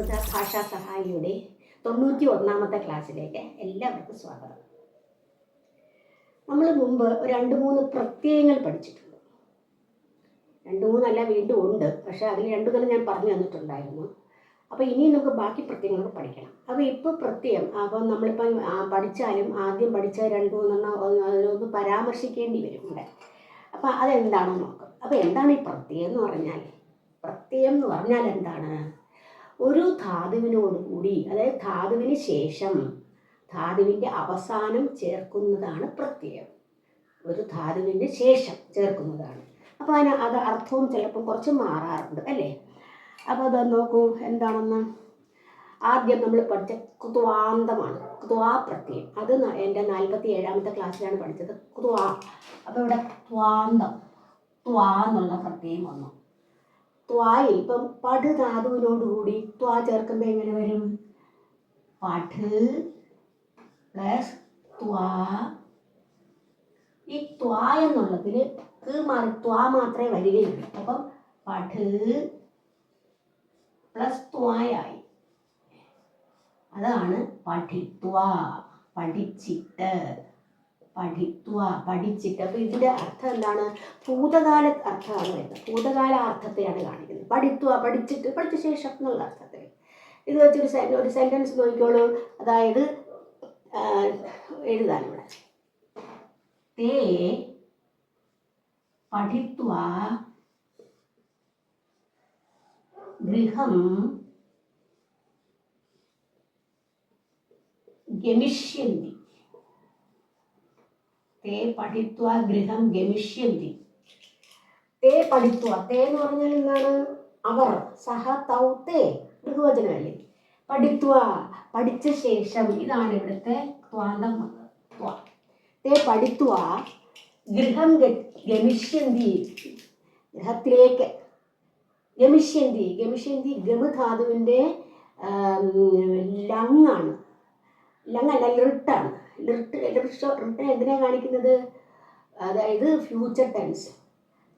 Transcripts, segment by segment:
സംസ്കൃത ഭാഷാ സഹായിയുടെ 91ാമത്തെ ക്ലാസ്സിലേക്ക് എല്ലാവർക്കും സ്വാഗതം. നമ്മൾ മുമ്പ് 2-3 പ്രത്യയങ്ങൾ പഠിച്ചിട്ടുണ്ട്. 2-3 അല്ല, വീണ്ടും ഉണ്ട്. പക്ഷേ അതിൽ 2 ഞാൻ പറഞ്ഞു തന്നിട്ടുണ്ടായിരുന്നു. അപ്പോൾ ഇനി നമുക്ക് ബാക്കി പ്രത്യയങ്ങളൊക്കെ പഠിക്കണം. അപ്പോൾ ഇപ്പോൾ പ്രത്യയം, അപ്പോൾ നമ്മളിപ്പം പഠിച്ചാലും ആദ്യം പഠിച്ച 2-3 അതിലൊന്ന് പരാമർശിക്കേണ്ടി വരും ഇവിടെ. അപ്പോൾ അതെന്താണെന്ന് നോക്കാം. അപ്പോൾ എന്താണ് ഈ പ്രത്യയം എന്ന് പറഞ്ഞാൽ? പ്രത്യയം എന്ന് പറഞ്ഞാൽ എന്താണ്? ഒരു ധാതുവിനോട് കൂടി, അതായത് ധാതുവിന് ശേഷം ധാതുവിൻ്റെ അവസാനം ചേർക്കുന്നതാണ് പ്രത്യയം. ഒരു ധാതുവിന് ശേഷം ചേർക്കുന്നതാണ്. അപ്പോൾ അത് അർത്ഥവും ചിലപ്പം കുറച്ച് മാറാറുണ്ട് അല്ലേ? അപ്പോൾ അത് നോക്കൂ എന്താണെന്ന്. ആദ്യം നമ്മൾ പഠിച്ച ക്വാന്തമാണ്, ക്വാ പ്രത്യയം. അത് എൻ്റെ 47ാമത്തെ ക്ലാസ്സിലാണ് പഠിച്ചത്, ക്വാ. അപ്പോൾ ഇവിടെ ക്വാന്തം, ത്വാ എന്നുള്ള പ്രത്യയം വന്നു. ത്വായിൽ ഇപ്പം പഠ് ധാതുവിനോടുകൂടി ത്വാ ചേർക്കുമ്പോൾ എങ്ങനെ വരും? പഠ് പ്ലസ് ത്വാ. ഈ ത്വാ എന്നുള്ളതിൽ മാറി ത്വാ മാത്രമേ വരികയുള്ളൂ. അപ്പം പഠ് പ്ലസ് ത്വായായി. അതാണ് പഠിത്വ, പഠിച്ചിട്ട്, പഠിത്വ, പഠിച്ചിട്ട്. അപ്പോൾ ഇതിൻ്റെ അർത്ഥം എന്താണ്? ഭൂതകാല അർത്ഥമാണ് വരുന്നത്. ഭൂതകാല അർത്ഥത്തെയാണ് കാണിക്കുന്നത്. പഠിത്വ, പഠിച്ചിട്ട്, പഠിച്ച ശേഷം എന്നുള്ള അർത്ഥത്തിൽ. ഇത് വെച്ചൊരു സെൻറ്റൻസ് നോക്കിക്കോളൂ. അതായത് എഴുതാനിവിടെ തേ പഠിത്വ ഗൃഹം ഗമിഷ്യന്തി. തേ പഠിത്വ ഗൃഹം ഗമിഷ്യന്തി. തേ പഠിത്വ, തേ എന്ന് പറഞ്ഞാൽ എന്താണ്? അവർ, സഹ തൗ തേ, ബഹുവചനമല്ലേ. പഠിത്വ, പഠിച്ച ശേഷം. ഇതാണ് ഇവിടുത്തെ ത്വാന്തം വന്നത്. തേ പഠിത്വ ഗൃഹം ഗമിഷ്യന്തി, ഗൃഹത്തിലേക്ക്. ഗമിഷ്യന്തി, ഗമിഷ്യന്തി ഗമധാതുവിൻ്റെ ലങ്ങാണ്. ലങ്ങല്ല, ലിർട്ടാണ്. ലിർട്ട് എന്തിനാ കാണിക്കുന്നത്? അതായത് ഫ്യൂച്ചർ ടെൻസ്,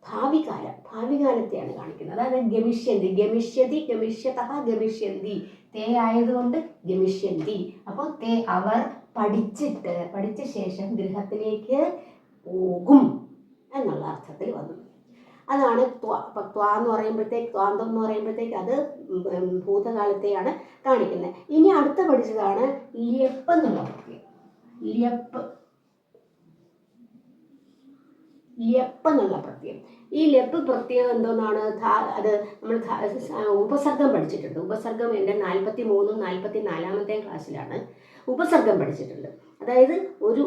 ഭാവികാലത്തെയാണ് കാണിക്കുന്നത്. അതായത് ഗമിഷ്യന്തി, ഗമിഷ്യതി, ഗമിഷ്യതഃ, ഗമിഷ്യന്തി. തേ ആയതുകൊണ്ട് ഗമിഷ്യന്തി. അപ്പോൾ തേ അവർ പഠിച്ചിട്ട്, പഠിച്ച ശേഷം ഗൃഹത്തിലേക്ക് പോകും എന്നുള്ള അർത്ഥത്തിൽ വന്നു. അതാണ് ത്വാ. അപ്പം ത്വാ എന്ന് പറയുമ്പോഴത്തേക്ക്, ത്വാന്തം എന്ന് പറയുമ്പോഴത്തേക്ക് അത് ഭൂതകാലത്തെയാണ് കാണിക്കുന്നത്. ഇനി അടുത്ത പഠിച്ചതാണ് ല്യപ്പ് എന്നുള്ള പ്രത്യയം. ല്യപ്പ്, ല്യപ്പ് എന്നുള്ള പ്രത്യയം. ഈ ല്യപ്പ് പ്രത്യയം എന്തോന്നാണ്? അത് നമ്മൾ ഉപസർഗം പഠിച്ചിട്ടുണ്ട്. ഉപസർഗം എൻ്റെ 43-ാം 44ാമത്തെ ക്ലാസ്സിലാണ് ഉപസർഗം പഠിച്ചിട്ടുണ്ട്. അതായത് ഒരു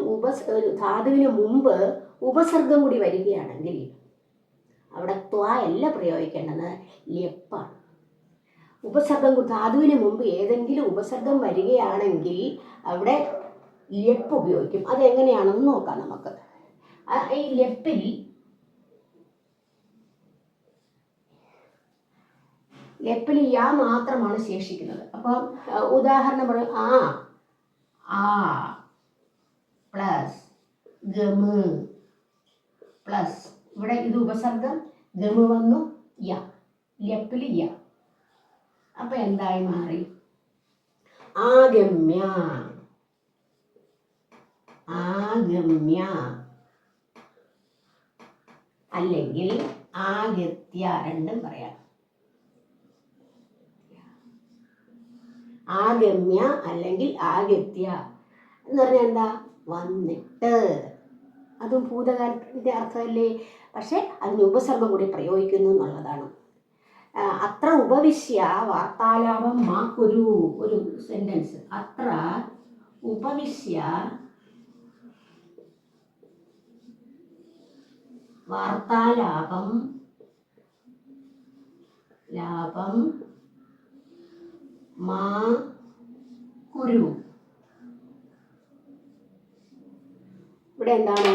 ധാതുവിന് മുമ്പ് ഉപസർഗം കൂടി വരികയാണെങ്കിൽ അവിടെ ത്വാ അല്ല പ്രയോഗിക്കേണ്ടത്, ല്യപ്പാണ്. ഉപസർഗം, ധാതുവിന് മുമ്പ് ഏതെങ്കിലും ഉപസർഗം വരികയാണെങ്കിൽ അവിടെ ല്യപ്പ് ഉപയോഗിക്കും. അതെങ്ങനെയാണെന്ന് നോക്കാം നമുക്ക്. ഈ ലെപ്പിൽ യാ മാത്രമാണ് ശേഷിക്കുന്നത്. അപ്പം ഉദാഹരണം പറയും, ആ പ്ലസ് ഗമ് പ്ലസ്, ഇവിടെ ഇത് ഉപസർഗം, ഗമ് വന്നു, യ, ലെപ്പിൽ യ. അപ്പം എന്തായി മാറി? ആഗമ്യ, ആഗമ്യ, അല്ലെങ്കിൽ ആഗത്യ, രണ്ടും പറയാം. ആഗമ്യ അല്ലെങ്കിൽ ആഗത്യ എന്ന് പറഞ്ഞാൽ എന്താ? വന്നിട്ട്. അതും ഭൂതകാലത്തിൻ്റെ അർത്ഥമല്ലേ? പക്ഷെ അതിന് ഉപസർഗം കൂടി പ്രയോഗിക്കുന്നു എന്നുള്ളതാണ്. അത്ര ഉപവിശ്യ വാർത്താലാപം മാ കുരു. ഒരു സെന്റൻസ്, അത്ര ഉപവിശ്യ വാർത്താലാപം മാ കുരു. ഇവിടെ എന്താണ്?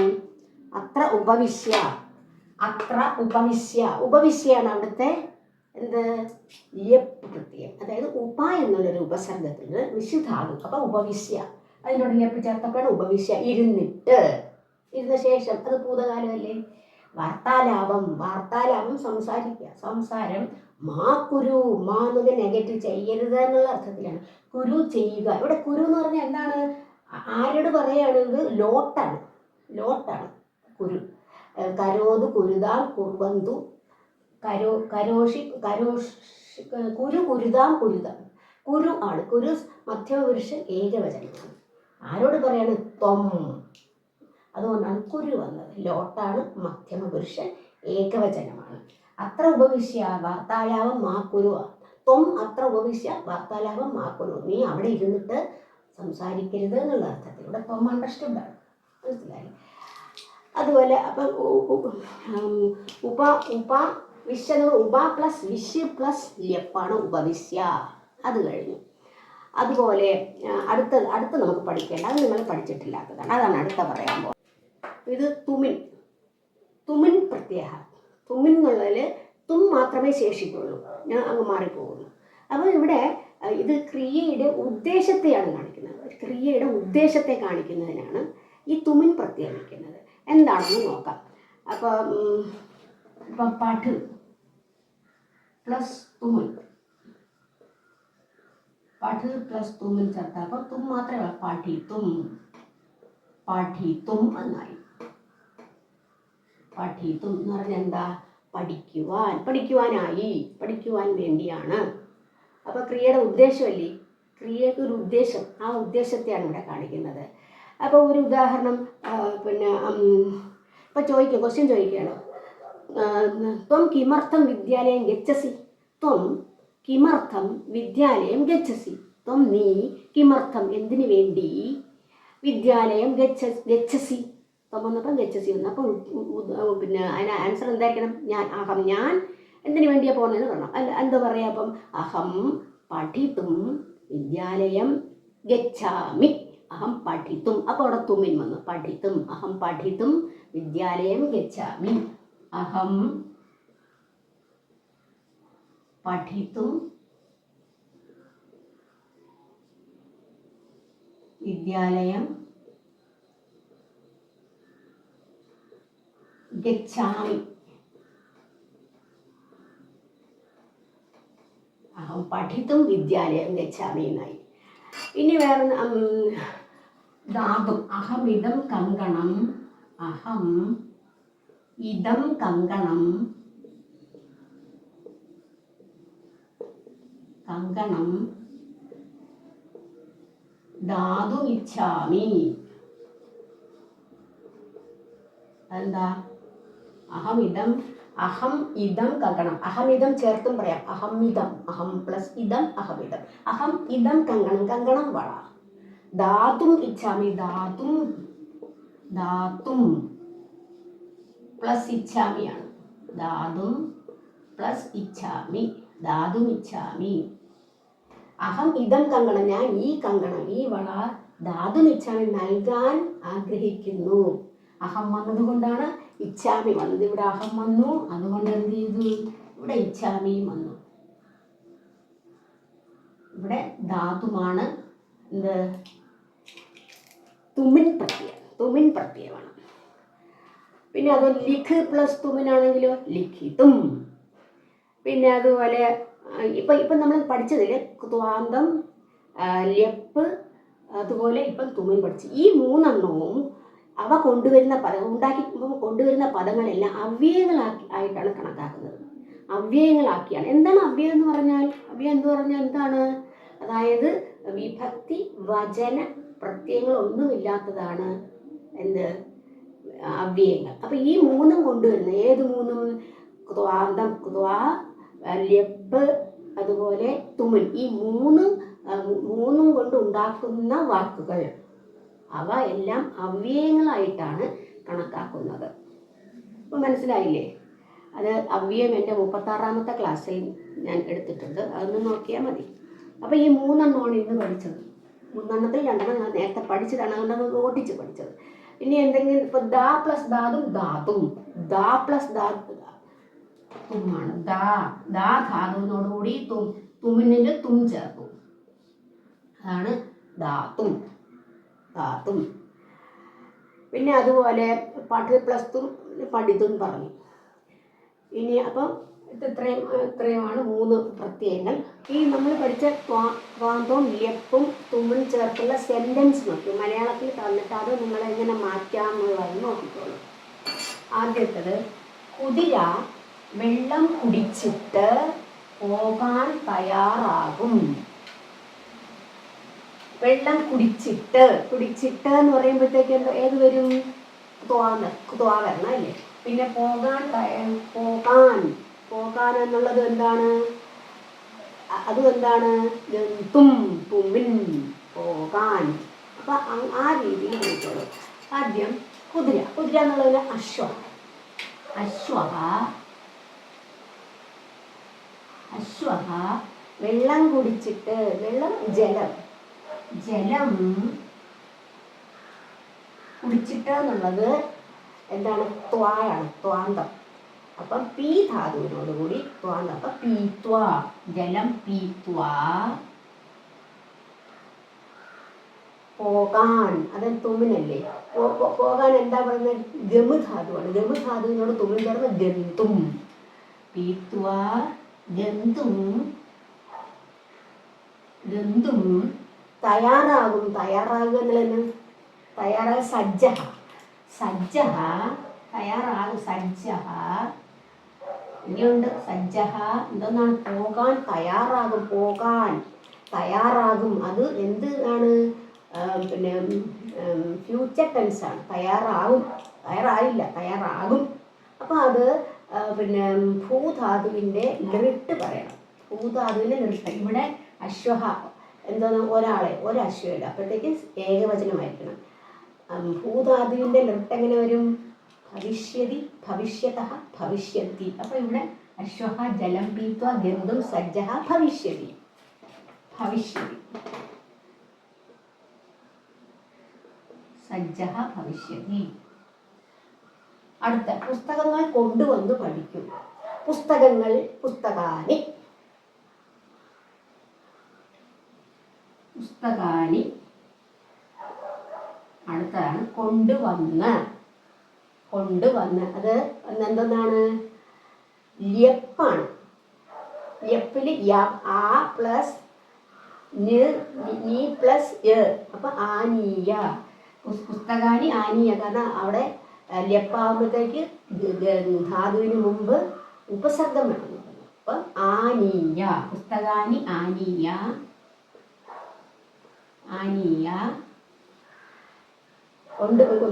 അത്ര ഉപവിശ്യ, അത്ര ഉപവിശ്യ. ഉപവിശ്യാണ് അവിടുത്തെ എന്ത്? ല്യപ്പ് പ്രത്യയം. അതായത് ഉപ എന്നുള്ളൊരു ഉപസർഗത്തിൽ വിശുദ്ധാതു. അപ്പം ഉപവിശ്യ, അതിനോട് ല്യപ്പ് ചേർത്തപ്പോഴാണ് ഉപവിശ്യ. ഇരുന്നിട്ട്, ഇരുന്ന ശേഷം. അത് ഭൂതകാലമല്ലേ? വാർത്താലാപം, വാർത്താലാപം സംസാരിക്കുക, സംസാരം. മാ കുരു, മാ എന്നത് നെഗറ്റീവ്, ചെയ്യരുത് എന്നുള്ള അർത്ഥത്തിലാണ്. കുരു ചെയ്യുക. ഇവിടെ കുരു എന്ന് പറഞ്ഞാൽ എന്താണ്? ആരോട് പറയുകയാണെങ്കിൽ ലോട്ടാണ്, ലോട്ടാണ് കുരു. കരോത്, കുരുതാം, കുർബന്തു, കരോഷി, കുരു, കുരുതാം, കുരുതാം. കുരു ആണ്. കുരു മധ്യമപുരുഷൻ ഏകവചനമാണ്. ആരോട് പറയാണ്? ത്വം. അതുകൊണ്ടാണ് കുരു വന്നത്. ലോട്ടാണ്, മധ്യമപുരുഷൻ ഏകവചനമാണ്. അത്ര ഉപവിശ്യ വാർത്താലാപം മാ കുരു. ത്വം അത്ര ഉപവിശ്യ വാർത്താലാപം മാ കുരു. നീ അവിടെ ഇരുന്നിട്ട് സംസാരിക്കരുത് എന്നുള്ള അർത്ഥത്തിൽ. ഇവിടെ ത്വം അണ്ടർസ്റ്റുഡാണ്, മനസ്സിലായി? അതുപോലെ അപ്പം വിശ്യ ഉപ പ്ലസ് വിശ്യ പ്ലസ് ല്യപ്പാണ് ഉപവിശ്യ. അത് കഴിഞ്ഞു. അതുപോലെ അടുത്ത് നമുക്ക് പഠിക്കേണ്ട, അത് നിങ്ങൾ പഠിച്ചിട്ടില്ലാത്തതാണ്, അതാണ് അടുത്ത പറയാൻ പോകുന്നത്. ഇത് തുമിൻ, തുമിൻ പ്രത്യയ. തുമിൻ എന്നുള്ളതിൽ തും മാത്രമേ ശേഷിക്കുള്ളൂ, ഞാൻ അങ്ങ് മാറിപ്പോകുന്നു. അപ്പോൾ ഇവിടെ ഇത് ക്രിയയുടെ ഉദ്ദേശത്തെയാണ് കാണിക്കുന്നത്. ക്രിയയുടെ ഉദ്ദേശത്തെ കാണിക്കുന്നതിനാണ് ഈ തുമിൻ പ്രത്യയം വയ്ക്കുന്നത്. എന്താണെന്ന് നോക്കാം. അപ്പം പഠ് പ്ലസ് തുമിൻ, പഠ് പ്ലസ് തുമിൻ ചേർത്താൽ അപ്പം തും മാത്രമേ പഠിത്തും, പഠിത്തും എന്നായി. പഠിത്തും എന്ന് പറഞ്ഞാൽ എന്താ? പഠിക്കുവാൻ, പഠിക്കുവാനായി, പഠിക്കുവാൻ വേണ്ടിയാണ്. അപ്പോൾ ക്രിയയുടെ ഉദ്ദേശമല്ലേ, ക്രിയയ്ക്ക് ഒരു ഉദ്ദേശം, ആ ഉദ്ദേശത്തെയാണ് ഇവിടെ കാണിക്കുന്നത്. അപ്പോൾ ഒരു ഉദാഹരണം, പിന്നെ ഇപ്പം ക്വസ്റ്റ്യൻ ചോദിക്കുകയാണോ? ത്വം കിമർത്ഥം വിദ്യാലയം ഗച്ഛസി? ത്വം കിമർത്ഥം വിദ്യാലയം ഗച്ഛസി? ത്വം നീ കിമർത്ഥം എന്തിനു വേണ്ടി വിദ്യാലയം ഗച്ഛസി? ത്വം വന്നപ്പം ഗച്ഛസി വന്നു. അപ്പം പിന്നെ അതിന് ആൻസർ എന്തായിരിക്കണം? ഞാൻ, അഹം, ഞാൻ എന്തിനു വേണ്ടിയാണ് പോകുന്നതെന്ന് പറയണം. അല്ല എന്താ പറയുക? അപ്പം അഹം പഠിത്തും വിദ്യാലയം ഗച്ഛാമി, അഹം പഠിത്തും. അപ്പോൾ അവിടെ തുമിൻ വന്നു. പഠിത്തും, അഹം പഠിത്തും വിദ്യാലയം ഗച്ഛാമി, അഹം പഠിത്തും വിദ്യാലയം ഗച്ഛാമി, അഹം പഠിത്തും വിദ്യാലയം ഗച്ഛാമി എന്നായി. ഇനി വേറെ ധാതും, അഹം ഇദം കങ്കണം, അഹം ഇദം കങ്കണം, കങ്കണം ധാതു ഇച്ഛാമി. എന്താ? അഹം ഇദം കങ്കണം. അഹമിതം ചേർത്തും പറയാം. അഹമിതം, അഹം പ്ലസ് ഇദം, അഹമിതം. അഹം ഇദം കങ്കണം, കങ്കണം വള. ധാതും ഇച്ഛാമി, ധാതും പ്ലസ് ഇച്ഛാമിയാണ്. ധാതും പ്ലസ് ഇച്ഛാമി, ധാതും ഇച്ഛാമി. അഹം ഇദം കങ്കണം, ഞാൻ ഈ കങ്കണം, ഈ വള, ധാതും ഇച്ഛാമി നൽകാൻ ആഗ്രഹിക്കുന്നു. അഹം വന്നതുകൊണ്ടാണ് ഇച്ഛാമി വന്നത്. ഇവിടെ അഹം വന്നു, അതുകൊണ്ട് എന്ത് ചെയ്തു? ഇവിടെ ഇച്ഛാമിയും വന്നു. ഇവിടെ ധാതുമാണ് എന്ത്? തുമിൻ പ്രത്യയം, തുമിൻ പ്രത്യയമാണ്. പിന്നെ അത് ലിഖ് പ്ലസ് തുമിനാണെങ്കിലോ ലിഖിതും. പിന്നെ അതുപോലെ ഇപ്പം നമ്മൾ പഠിച്ചതിൽ ത്വാന്തം, ല്യപ്പ്, അതുപോലെ ഇപ്പം തുമിൻ പഠിച്ചു. ഈ മൂന്നെണ്ണവും അവ കൊണ്ടുവരുന്ന കൊണ്ടുവരുന്ന പദങ്ങളെല്ലാം ആയിട്ടാണ് കണക്കാക്കുന്നത്. അവ്യയങ്ങളാക്കിയാണ്. എന്താണ് അവ്യയം എന്ന് പറഞ്ഞാൽ? അവ്യയം എന്ന് പറഞ്ഞാൽ എന്താണ്? അതായത് വിഭക്തി വചന പ്രത്യയങ്ങളൊന്നുമില്ലാത്തതാണ് എന്ത്? അവ്യയങ്ങൾ. അപ്പം ഈ മൂന്നും കൊണ്ടുവരുന്ന, ഏത് മൂന്നും? ത്വാന്തം, ത്വാ, ല്യപ്പ്, അതുപോലെ തുമിൻ. ഈ മൂന്നും കൊണ്ട് ഉണ്ടാക്കുന്ന വാക്കുകൾ അവ എല്ലാം അവ്യയങ്ങളായിട്ടാണ് കണക്കാക്കുന്നത്. അപ്പം മനസ്സിലായില്ലേ? അത് അവ്യയം എൻ്റെ 36ാമത്തെ ക്ലാസ്സിൽ ഞാൻ എടുത്തിട്ടുണ്ട്, അതൊന്ന് നോക്കിയാൽ മതി. അപ്പോൾ ഈ മൂന്നെണ്ണമാണ് ഇന്ന് പഠിച്ചത്. മൂന്നെണ്ണത്തിൽ രണ്ടെണ്ണം ഞാൻ നേരത്തെ പഠിച്ചതാണ്, അതുകൊണ്ടത് ഓടിച്ച് പഠിച്ചത്. ഇനി എന്തെങ്കിലും ഇപ്പോൾ ദാ പ്ലസ് ധാതും ധാതും, ദാ പ്ലസ് തുമാണ്. ദാ ധാതുവിനോടുകൂടി തുമിനിൽ തും ചേർത്തു, അതാണ് ധാതും. പിന്നെ അതുപോലെ പഠ പ്ലസ് പഠിത്തും പറഞ്ഞു. ഇനി അപ്പം ഇത്രയുമാണ് 3 പ്രത്യയങ്ങൾ. ഈ നമ്മൾ പഠിച്ച ത്വാന്തവും ലിയപ്പും തുമ്മും ചേർത്തുള്ള സെൻറ്റൻസ് നോക്കി മലയാളത്തിൽ തന്നിട്ട് അത് നിങ്ങളെങ്ങനെ മാറ്റാമെന്നുള്ളതെന്ന് നോക്കിക്കോളൂ. ആദ്യത്തേത്, കുതിര വെള്ളം കുടിച്ചിട്ട് പോകാൻ തയ്യാറാകും. വെള്ളം കുടിച്ചിട്ട് എന്ന് പറയുമ്പോഴത്തേക്ക് ഏത് വരും? ത്വാ വരണം അല്ലേ? പിന്നെ പോകാൻ എന്നുള്ളത് എന്താണ്? അതും എന്താണ്? തുമ്മിൻ പോകാൻ. അപ്പൊ ആ രീതിയിൽ നോക്കിക്കോളൂ. ആദ്യം കുതിര എന്നുള്ളതിന് അശ്വഹ വെള്ളം കുടിച്ചിട്ട്, ജലം കുടിച്ചിട്ട് എന്നുള്ളത് എന്താണ്? ത്വായാണ്, ത്വാന്തം. അപ്പം പി ധാതുവിനോട് കൂടി ത്വാന്തം. അപ്പൊ പീത്വാ, ജലം പീത്വാ പോകാൻ. അത് തുമ്മിനല്ലേ? പോകാൻ എന്താ പറയുന്നത്? ഗമ് ധാതുവാണ്. ഗമ് ധാതുവിനോട് തുമ്മിൻ ചേർന്ന് ഗന്തും. പീത്വാ ഗന്തും തയ്യാറാകും. തയ്യാറാകുക എന്നുള്ളത് തയ്യാറാകുക. സജ്ജഹ തയ്യാറാകും. ഇനിയുണ്ട് സജ്ജഹ. എന്തെന്നാണ്? പോകാൻ തയ്യാറാകും. അത് എന്ത് ആണ്? പിന്നെ ഫ്യൂച്ചർ ടെൻസ് ആണ്. തയ്യാറായില്ല, തയ്യാറാകും. അപ്പം അത് പിന്നെ ഭൂധാതുവിൻ്റെ ലിട്ട് പറയണം. ഭൂധാതുവിൻ്റെ ലിട്ട്. ഇവിടെ അശ്വഹ എന്താണ്? ഒരശ്വമില്ല. അപ്പോഴത്തേക്ക് ഏകവചനമായിരിക്കണം. ഭൂധാതുവിൻ്റെ ലിട്ട് എങ്ങനെ വരും? ഭവിഷ്യതി, ഭവിഷ്യതഃ, ഭവിഷ്യന്തി. അപ്പോൾ ഇവിടെ അശ്വഹ ജലം പീത്വാ ഗന്തും സജ്ജഃ ഭവിഷ്യതി. സജ്ജഃ ഭവിഷ്യതി. അടുത്ത, പുസ്തകങ്ങൾ കൊണ്ടുവന്ന് പഠിക്കും. പുസ്തകാനി അടുത്തതാണ് കൊണ്ടുവന്ന്. അത് എന്തെന്നാണ്? ലിയപ്പാണ്. ലിയപ്പില് ആ പ്ലസ് നീ പ്ലസ് അപ്പൊ ആനീയ. പുസ്തകാനി ആനീയ. കാരണം അവിടെ ലിയപ്പാകുമ്പോഴത്തേക്ക് ധാതുവിന് മുമ്പ് ഉപസർഗം വേണം. അപ്പൊ ആനീയ. പുസ്തകാനി ആനീയ.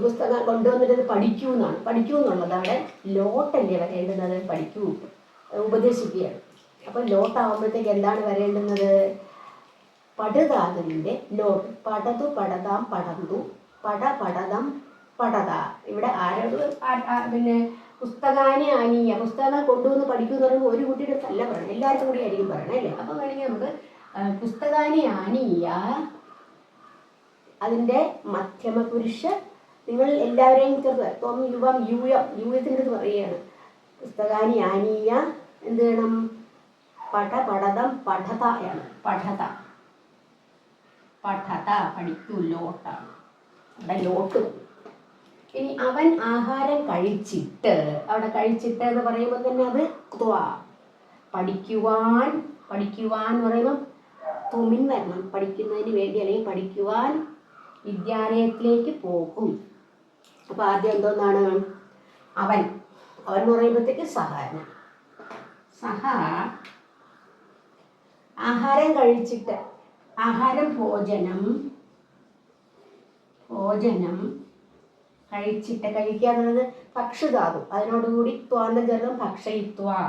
പുസ്തകം കൊണ്ടുവന്നിട്ട് പഠിക്കൂ എന്നാണ്. പഠിക്കൂ എന്നുള്ളത് അവിടെ ലോട്ടല്ലേ വരേണ്ടുന്നത്? പഠിക്കൂ, ഉപദേശിക്കുകയാണ്. അപ്പം ലോട്ടാവുമ്പോഴത്തേക്ക് എന്താണ് വരേണ്ടുന്നത്? പടുധാതുവിൻ്റെ ലോട്ട്. പടതു പടതാം പടന്തു, പടതം പടത. ഇവിടെ ആരോട്? പിന്നെ പുസ്തകാനി ആനീയ. പുസ്തകങ്ങൾ കൊണ്ടുവന്ന് പഠിക്കൂ എന്ന് പറയുമ്പോൾ ഒരു കുട്ടിയുടെ അല്ല പറയണം, എല്ലാവർക്കും കൂടി ആയിരിക്കും പറയണം അല്ലേ? അപ്പം വേണമെങ്കിൽ നമുക്ക് പുസ്തകാനി ആനീയ അതിൻ്റെ മധ്യമപുരുഷ. നിങ്ങൾ എല്ലാവരെയും ത്വം യുവം യൂയത്തിൻ്റെ അടുത്ത് പറയുകയാണ്. പുസ്തകാനി ആനീയ എന്ത് വേണം? പടതം പഠതയാണ്. പഠത പഠിക്കൂ, ലോട്ടാണ്. അവിടെ ലോട്ട്. ഇനി അവൻ ആഹാരം കഴിച്ചിട്ട്. അവിടെ കഴിച്ചിട്ട് എന്ന് പറയുമ്പോൾ തന്നെ അത് ത്വാ. പഠിക്കുവാൻ എന്ന് പറയുമ്പോൾ തുമിൻ വരണം. പഠിക്കുന്നതിന് വേണ്ടി, അല്ലെങ്കിൽ പഠിക്കുവാൻ വിദ്യാലയത്തിലേക്ക് പോകും. അപ്പോൾ ആദ്യം എന്തോന്നാണ്? അവൻ എന്ന് പറയുമ്പോഴത്തേക്ക് സഹകരണം. ആഹാരം കഴിച്ചിട്ട്. ആഹാരം ഭോജനം കഴിച്ചിട്ട്. കഴിക്കുക എന്നുള്ളത് ഭക്ഷ്യധാതു. അതിനോടുകൂടി ത്വാന്തം ചേർന്ന് ഭക്ഷയിത്വാ.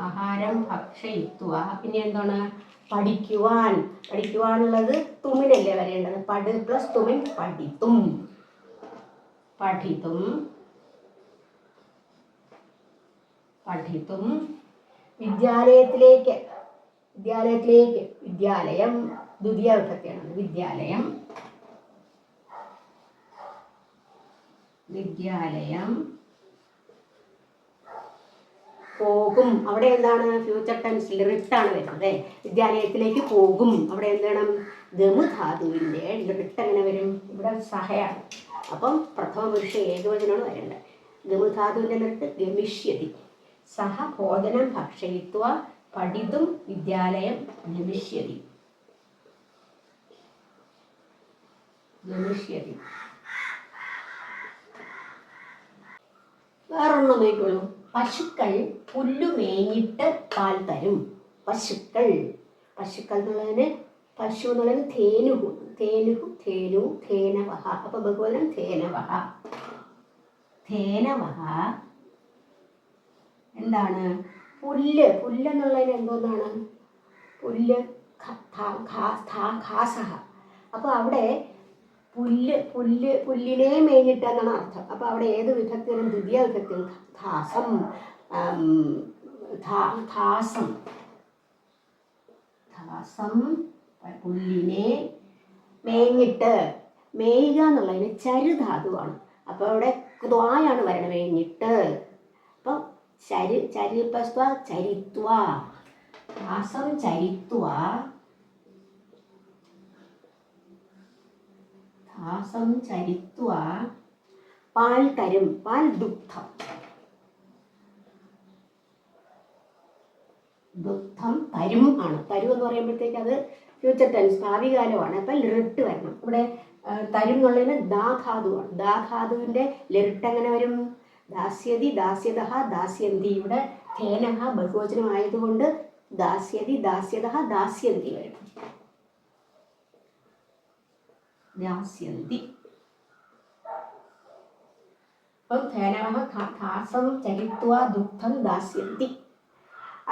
ആഹാരം ഭക്ഷയിത്വാ. പിന്നെ എന്താണ്? പഠിക്കുവാനുള്ളത് തുമിനല്ലേ വരേണ്ടത്? പട് പ്ലസ് തുമിൻ പഠിത്തും. വിദ്യാലയത്തിലേക്ക്. വിദ്യാലയം ദ്വിതീയ വിഭക്തിയാണ്. വിദ്യാലയം പോകും. പോകും, അവിടെ എന്താണ് ഫ്യൂച്ചർ ടെൻസിൽ റിട്ടാണ് വരുന്നത്. വിദ്യാലയത്തിലേക്ക് പോകും, അവിടെ എന്താണ് ഗമ ധാതുവിൻ്റെ റിട്ട് എങ്ങനെ വരും? ഇവിടെ സഹയാണ്, അപ്പം പ്രഥമ പുരുഷ ഏകവചനമാണ് വരേണ്ടത്. ഗമ ധാതുവിൻ്റെ റിട്ട് ഗമിഷ്യതി. സഹ ഭോജനം ഭക്ഷയിത്വ പഠിതും വിദ്യാലയം ഗമിഷ്യതി. ഗമിഷ്യതി. വേറൊന്നും നോക്കിക്കോളൂ. പശുക്കൾ പുല്ലു മേഞ്ഞിട്ട് പാൽ തരും. പശുക്കൾ, പശുക്കൾ എന്നുള്ളതിന് പശു എന്നുള്ളത് ധേനുഹു, ധേനുഹു ധേനു ധേനവഹ. അപ്പൊ ബഹുവചനം ധേനവഹ. ധേനവഹ എന്താണ്? പുല്ല്. പുല്ല് എന്നുള്ളതിന് എന്തോന്നാണ്? പുല്ല് ഖാസഹ. അപ്പോൾ അവിടെ പുല്ല് പുല്ല് പുല്ലിനെ മേഞ്ഞിട്ട് എന്നാണ് അർത്ഥം. അപ്പോൾ അവിടെ ഏത് വിഭക്തിയും ദ്വിതീയ വിഭക്തിയും ധാസം ധാസം ധാസം പുല്ലിനെ മേഞ്ഞിട്ട്. മേയുക എന്നുള്ളതിന് ചരുധാതുവാണ്. അപ്പോൾ അവിടെ ദ്വായാണ് വരണം, മേഞ്ഞിട്ട്. അപ്പം ചരിപ്പസ്വ ചരിത്വ, ധാസം ചരിത്വ, ധാസം ചരിത്വ പാൽ തരും. പാൽ ദുഗ്ധം, ദുഗ്ധം തരും ആണ്. തരും എന്ന് പറയുമ്പോഴത്തേക്ക് അത് ഫ്യൂച്ചർ ടെൻസ്, ഭാവികാലമാണ്. അപ്പം ലിറിട്ട് വരണം. ഇവിടെ തരും എന്നുള്ളതിന് ദാധാതുവാണ്. ദാധാതുവിൻ്റെ ലിറിട്ട് എങ്ങനെ വരും? ദാസ്യതി ദാസ്യത ദാസ്യന്തി. ഇവിടെ ധേനഹ ബഹുവചനമായതുകൊണ്ട് ദാസ്യതി ദാസ്യത ദാസ്യന്തി വരും. ദാസ്യന്തി. അപ്പം ധേനവ ധാസം ചരിത്വ ദുഗ്ധം ദാസ്യന്തി.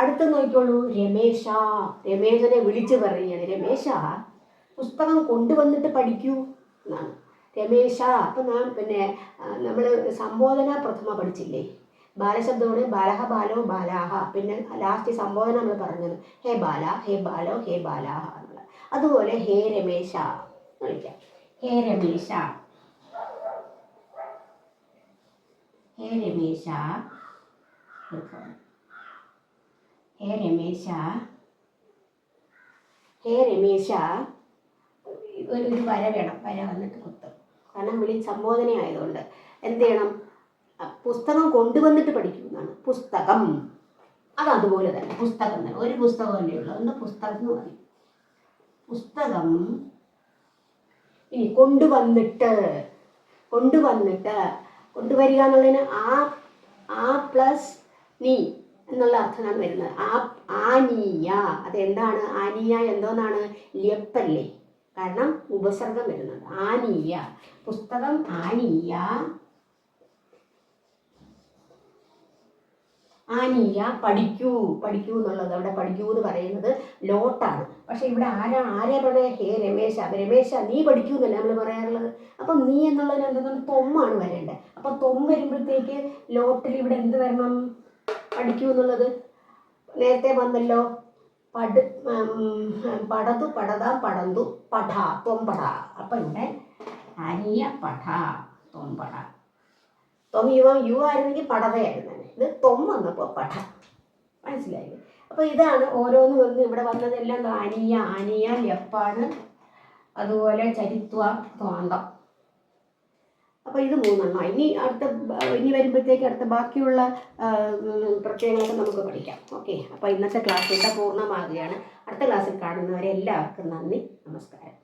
അടുത്ത് നോക്കിക്കോളൂ. രമേശ. രമേശനെ വിളിച്ചു പറയുകയാണ്. രമേശ പുസ്തകം കൊണ്ടുവന്നിട്ട് പഠിക്കൂ എന്നാണ്. രമേശ. അപ്പം നമ്മൾ സംബോധന പ്രഥമ പഠിച്ചില്ലേ? ബാലശബ്ദമാണ് ബാലഹ ബാലോ ബാലാഹ. പിന്നെ ലാസ്റ്റ് സംബോധന നമ്മൾ പറഞ്ഞത് ഹേ ബാല ഹേ ബാലോ ഹേ ബാലാഹ എന്നുള്ളത്. അതുപോലെ ഹേ രമേശ വിളിക്കാം. ഹേ രമേശ, ഹേ രമേശ, ഹേ രമേശ, ഹേ രമേശ. ഒരു വര വേണം, വര വന്നിട്ട് കുത്തും. കാരണം സംബോധന ആയതുകൊണ്ട് എന്ത് ചെയ്യണം? പുസ്തകം കൊണ്ടുവന്നിട്ട് പഠിക്കും എന്നാണ്. പുസ്തകം അതുപോലെ തന്നെ പുസ്തകം തന്നെ. ഒരു പുസ്തകമല്ലേ ഉള്ളൂ, ഒന്ന് പുസ്തകം എന്ന് പറയും. പുസ്തകം. ഇനി കൊണ്ടുവന്നിട്ട്, കൊണ്ടുവന്നിട്ട് കൊണ്ടുവരിക എന്നുള്ളതിന് ആ പ്ലസ് നീ എന്നുള്ള അർത്ഥമാണ് വരുന്നത്. ആനീയ. അതെന്താണ്? ആനീയ എന്തോന്നാണ്? ലിയപ്പല്ലേ, കാരണം ഉപസർഗം വരുന്നത്. ആനീയ. പുസ്തകം ആനീയ. ആനീയ പഠിക്കൂ. പഠിക്കൂ എന്നുള്ളത് അവിടെ പഠിക്കൂ എന്ന് പറയുന്നത് ലോട്ടാണ്. പക്ഷെ ഇവിടെ ആരെ പറയാ? ഹേ രമേശ. രമേശ നീ പഠിക്കൂ എന്നല്ല നമ്മൾ പറയാറുള്ളത്. അപ്പം നീ എന്നുള്ളതിന് എന്താണ്? തൊമ്മാണ് വരേണ്ടത്. അപ്പം തൊം വരുമ്പോഴത്തേക്ക് ലോട്ടിൽ ഇവിടെ എന്ത് വരണം? പഠിക്കൂ എന്നുള്ളത് നേരത്തെ വന്നല്ലോ. പടതു പടതാം പടന്തു പഠ തൊമ്പട. അപ്പം ഇവിടെ ആനീയ പഠ തൊമ്പട. തൊം യു ആയിരുന്നെങ്കിൽ പടതയായിരുന്നു. ഇത് തൊം വന്നപ്പോൾ പഠ. മനസ്സിലായില്ലേ? അപ്പോൾ ഇതാണ് ഓരോന്ന് വന്ന് ഇവിടെ വന്നതെല്ലാം ആനീയ. ആനീയ ലെപ്പാണ്. അതുപോലെ ചരിത്വ ത്വാന്തം. അപ്പോൾ ഇത് മൂന്നെണ്ണം. ഇനി വരുമ്പോഴത്തേക്ക് അടുത്ത ബാക്കിയുള്ള പ്രത്യയങ്ങളൊക്കെ നമുക്ക് പഠിക്കാം. ഓക്കെ. അപ്പോൾ ഇന്നത്തെ ക്ലാസ് ഇവിടെ പൂർണ്ണമാകുകയാണ്. അടുത്ത ക്ലാസ്സിൽ കാണുന്നവരെ എല്ലാവർക്കും നന്ദി, നമസ്കാരം.